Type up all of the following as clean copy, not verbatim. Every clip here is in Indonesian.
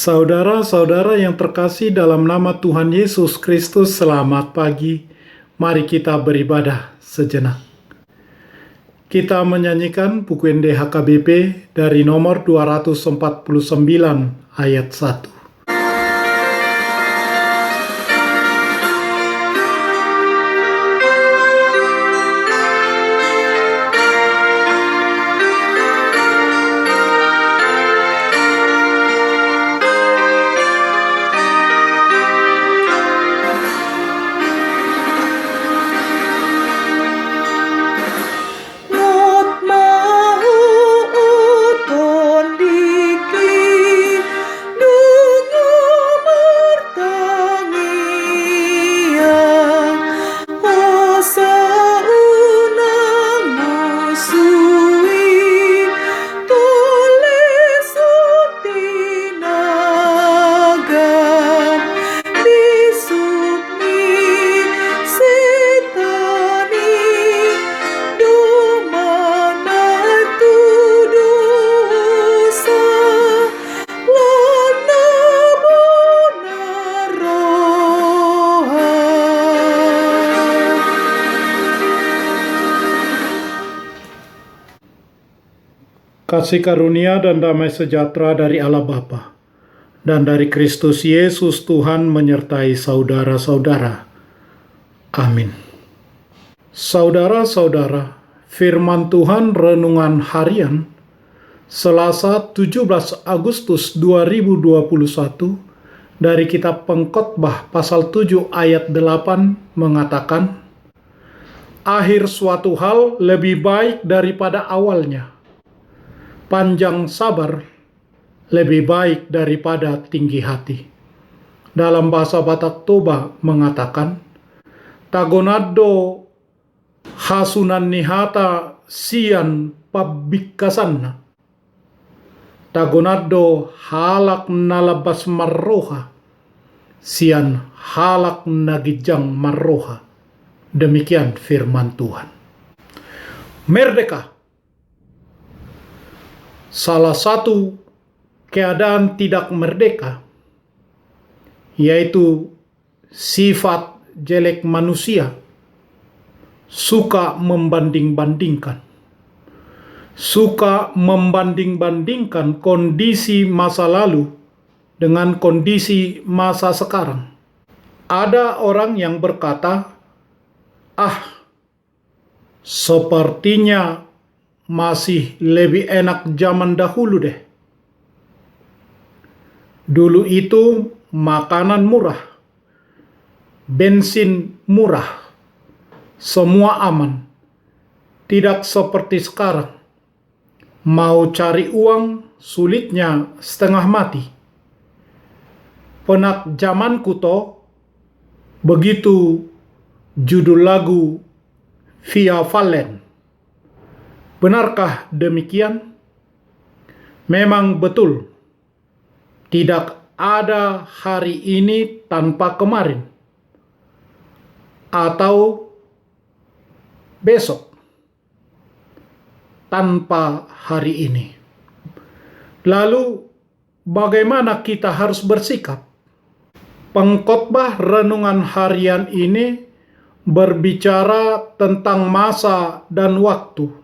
Saudara-saudara yang terkasih dalam nama Tuhan Yesus Kristus, selamat pagi. Mari kita beribadah sejenak. Kita menyanyikan buku NDHKBP dari nomor 249 ayat 1. Kasih karunia dan damai sejahtera dari Allah Bapa dan dari Kristus Yesus Tuhan menyertai saudara-saudara. Amin. Saudara-saudara, firman Tuhan renungan harian Selasa 17 Agustus 2021 dari kitab Pengkhotbah pasal 7 ayat 8 mengatakan, akhir suatu hal lebih baik daripada awalnya. Panjang sabar lebih baik daripada tinggi hati. Dalam bahasa Batak Toba mengatakan, tagonado hasunan nihata sian pabikasanna. Tagonado halak nalabas marroha, sian halak nagijang marroha. Demikian firman Tuhan. Merdeka. Salah satu keadaan tidak merdeka, yaitu sifat jelek manusia, suka membanding-bandingkan. Suka membanding-bandingkan kondisi masa lalu dengan kondisi masa sekarang. Ada orang yang berkata, sepertinya masih lebih enak zaman dahulu deh. Dulu itu makanan murah, bensin murah, semua aman. Tidak seperti sekarang. Mau cari uang sulitnya setengah mati. Penak zamanku toh, begitu judul lagu Via Valen. Benarkah demikian? Memang betul. Tidak ada hari ini tanpa kemarin. Atau besok tanpa hari ini. Lalu bagaimana kita harus bersikap? Pengkhotbah renungan harian ini berbicara tentang masa dan waktu.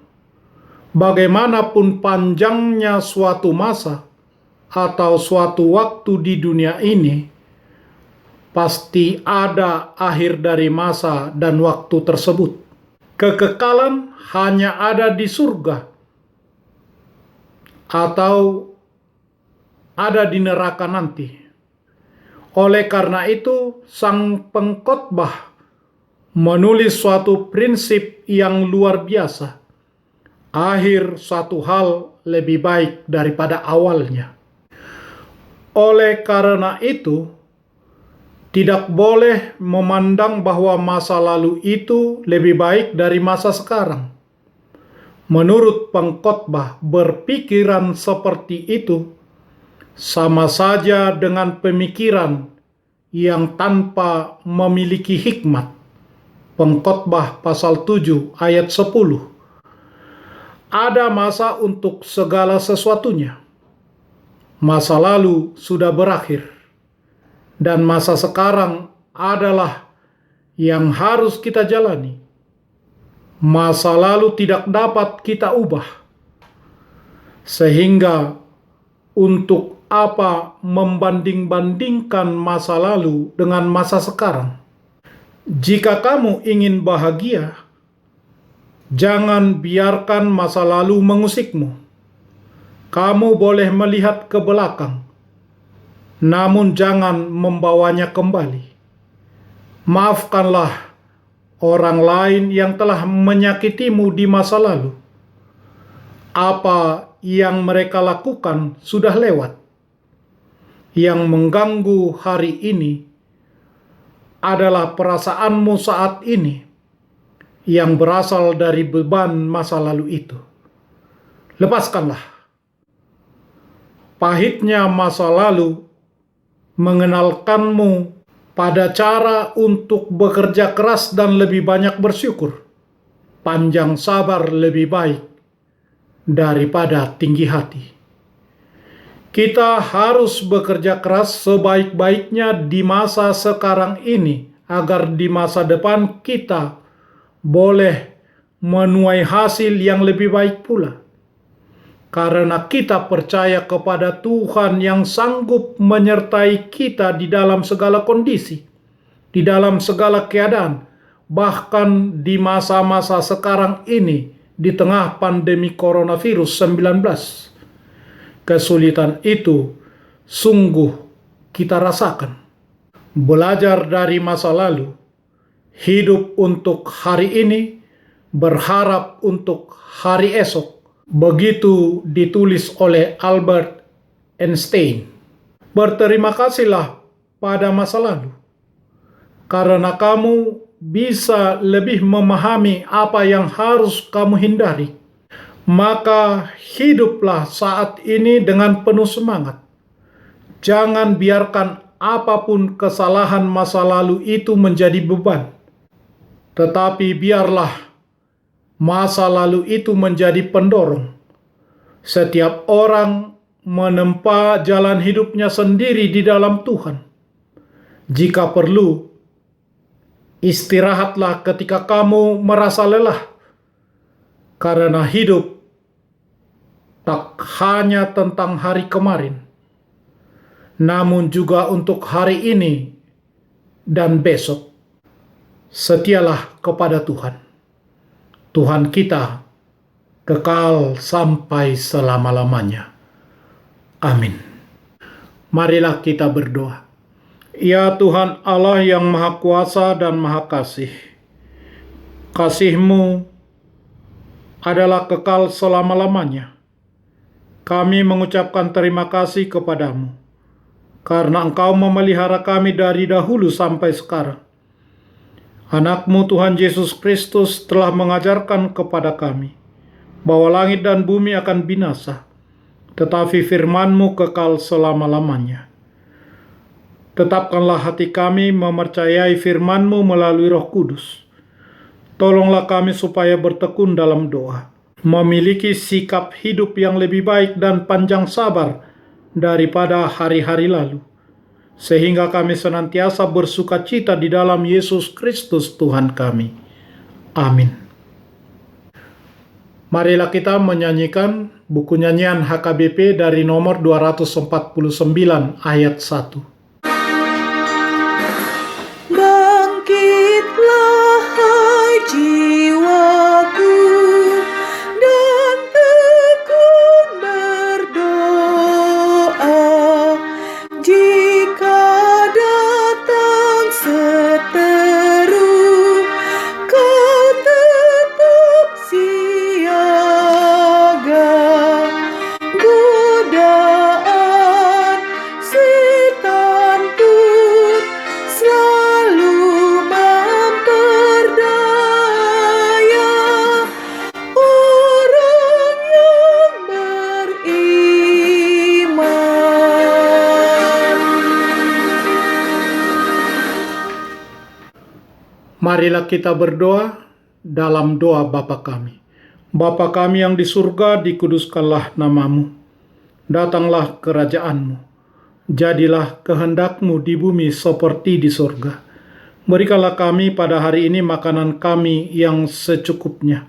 Bagaimanapun panjangnya suatu masa atau suatu waktu di dunia ini, pasti ada akhir dari masa dan waktu tersebut. Kekekalan hanya ada di surga atau ada di neraka nanti. Oleh karena itu, sang pengkhotbah menulis suatu prinsip yang luar biasa. Akhir suatu hal lebih baik daripada awalnya. Oleh karena itu, tidak boleh memandang bahwa masa lalu itu lebih baik dari masa sekarang. Menurut pengkhotbah, berpikiran seperti itu sama saja dengan pemikiran yang tanpa memiliki hikmat. Pengkhotbah pasal 7 ayat 10. Ada masa untuk segala sesuatunya. Masa lalu sudah berakhir, dan masa sekarang adalah yang harus kita jalani. Masa lalu tidak dapat kita ubah, sehingga untuk apa membanding-bandingkan masa lalu dengan masa sekarang? Jika kamu ingin bahagia, jangan biarkan masa lalu mengusikmu. Kamu boleh melihat ke belakang, namun jangan membawanya kembali. Maafkanlah orang lain yang telah menyakitimu di masa lalu. Apa yang mereka lakukan sudah lewat. Yang mengganggu hari ini adalah perasaanmu saat ini yang berasal dari beban masa lalu itu. Lepaskanlah. Pahitnya masa lalu mengenalkanmu pada cara untuk bekerja keras dan lebih banyak bersyukur. Panjang sabar lebih baik daripada tinggi hati. Kita harus bekerja keras sebaik-baiknya di masa sekarang ini, agar di masa depan kita boleh menuai hasil yang lebih baik pula. Karena kita percaya kepada Tuhan yang sanggup menyertai kita di dalam segala kondisi, di dalam segala keadaan, bahkan di masa-masa sekarang ini, di tengah pandemi coronavirus 19. Kesulitan itu sungguh kita rasakan. Belajar dari masa lalu, hidup untuk hari ini, berharap untuk hari esok. Begitu ditulis oleh Albert Einstein. Berterima kasihlah pada masa lalu, karena kamu bisa lebih memahami apa yang harus kamu hindari. Maka hiduplah saat ini dengan penuh semangat. Jangan biarkan apapun kesalahan masa lalu itu menjadi beban. Tetapi biarlah masa lalu itu menjadi pendorong. Setiap orang menempa jalan hidupnya sendiri di dalam Tuhan. Jika perlu, istirahatlah ketika kamu merasa lelah. Karena hidup tak hanya tentang hari kemarin, namun juga untuk hari ini dan besok. Setialah kepada Tuhan. Tuhan kita kekal sampai selama-lamanya. Amin. Marilah kita berdoa. Ya Tuhan Allah yang Maha Kuasa dan Maha Kasih, kasih-Mu adalah kekal selama-lamanya. Kami mengucapkan terima kasih kepadamu, karena Engkau memelihara kami dari dahulu sampai sekarang. Anak-Mu Tuhan Yesus Kristus telah mengajarkan kepada kami bahwa langit dan bumi akan binasa, tetapi firman-Mu kekal selama-lamanya. Tetapkanlah hati kami mempercayai firman-Mu melalui Roh Kudus. Tolonglah kami supaya bertekun dalam doa, memiliki sikap hidup yang lebih baik dan panjang sabar daripada hari-hari lalu, sehingga kami senantiasa bersukacita di dalam Yesus Kristus Tuhan kami. Amin. Marilah kita menyanyikan buku nyanyian HKBP dari nomor 249 ayat 1. Bangkitlah hai jiwaku, dan tekun berdoa, jika datang seteru, kau tetap siaga. Godaan setan pun selalu memperdaya orang yang beriman. Marilah kita berdoa dalam doa Bapa kami. Bapa kami yang di surga, dikuduskanlah namamu. datanglah kerajaan-Mu. Jadilah kehendak-Mu di bumi seperti di surga. Berikanlah kami pada hari ini makanan kami yang secukupnya.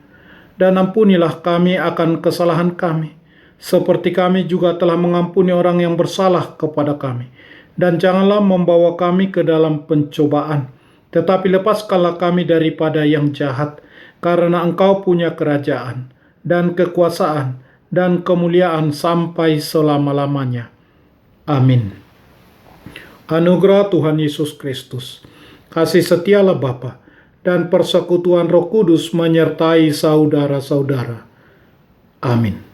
Dan ampunilah kami akan kesalahan kami, seperti kami juga telah mengampuni orang yang bersalah kepada kami. Dan janganlah membawa kami ke dalam pencobaan, tetapi lepaskanlah kami daripada yang jahat, karena Engkau punya kerajaan, dan kekuasaan, dan kemuliaan sampai selama-lamanya. Amin. Anugerah Tuhan Yesus Kristus, kasih setialah Bapa, dan persekutuan Roh Kudus menyertai saudara-saudara. Amin.